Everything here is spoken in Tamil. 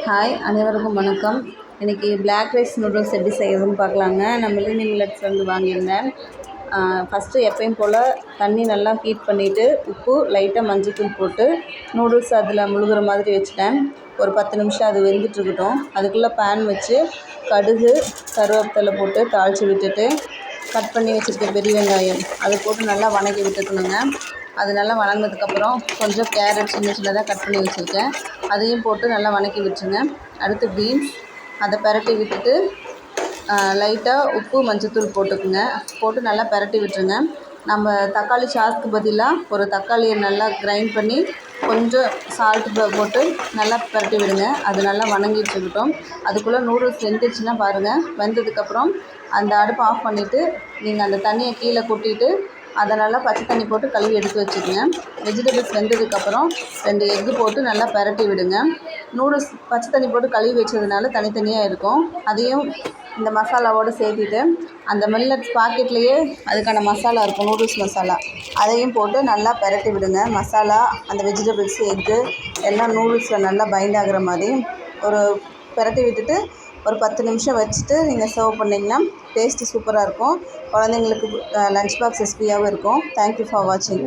ஹாய், அனைவருக்கும் வணக்கம். இன்றைக்கி பிளாக் ரைஸ் நூடுல்ஸ் எப்படி செய்கிறதுன்னு பார்க்கலாங்க. நான் மில்லினியம் மில்லட்ஸ்லேருந்து வாங்கியிருந்தேன். ஃபஸ்ட்டு எப்பயும் போல் தண்ணி நல்லா ஹீட் பண்ணிவிட்டு உப்பு லைட்டாக மஞ்சள்தூள் போட்டு நூடுல்ஸ் அதில் முழுகிற மாதிரி வச்சுட்டேன். ஒரு 10 நிமிஷம் அது வெந்துட்டுருக்கட்டும். அதுக்குள்ளே பேன் வச்சு கடுகு கருவேப்பிலை போட்டு தாளித்து விட்டுட்டு கட் பண்ணி வச்சுருக்க பெரிய வெங்காயம் அதை போட்டு நல்லா வணக்கி விட்டுக்கணுங்க. அது நல்லா வணங்கினதுக்கப்புறம் கொஞ்சம் கேரட் சின்ன சின்னதாக கட் பண்ணி வச்சுருக்கேன், அதையும் போட்டு நல்லா வணக்கி விட்டுருங்க. அடுத்து பீன்ஸ் அதை பரட்டி விட்டுட்டு லைட்டாக உப்பு மஞ்சள்தூள் போட்டுக்குங்க. போட்டு நல்லா பரட்டி விட்டுருங்க. நம்ம தக்காளி சாஸ்க்கு பதிலாக ஒரு தக்காளியை நல்லா கிரைண்ட் பண்ணி கொஞ்சம் சால்ட்டு போட்டு நல்லா பரட்டி விடுங்க. அது நல்லா வணங்கிட்டு இருக்கட்டும். அதுக்குள்ளே நூடுல்ஸ் வெந்துச்சுன்னா பாருங்கள். வெந்ததுக்கப்புறம் அந்த அடுப்பை ஆஃப் பண்ணிவிட்டு நீங்கள் அந்த தண்ணியை கீழே கொட்டிட்டு அதை நல்லா பச்சை தண்ணி போட்டு கழுவி எடுத்து வச்சுக்கோங்க. வெஜிடபிள்ஸ் வெந்ததுக்கப்புறம் 2 எக்கு போட்டு நல்லா பரட்டி விடுங்க. நூடுல்ஸ் பச்சை தண்ணி போட்டு கழுவி வச்சதுனால தனித்தனியாக இருக்கும். அதையும் இந்த மசாலாவோடு சேர்த்திட்டு அந்த மில்லட்ஸ் பாக்கெட்லேயே அதுக்கான மசாலா இருக்கும், நூடுல்ஸ் மசாலா, அதையும் போட்டு நல்லா பரட்டி விடுங்க. மசாலா அந்த வெஜிடபிள்ஸ் எக்கு எல்லாம் நூடுல்ஸில் நல்லா பைண்ட் ஆகிற மாதிரி ஒரு பரட்டி விட்டுட்டு ஒரு 10 நிமிஷம் வச்சுட்டு நீங்கள் சர்வ் பண்ணிங்கன்னா டேஸ்ட்டு சூப்பராக இருக்கும். குழந்தைங்களுக்கு லஞ்ச் பாக்ஸ் ரெசிபியாகவும் இருக்கும். தேங்க்யூ ஃபார் வாட்சிங்.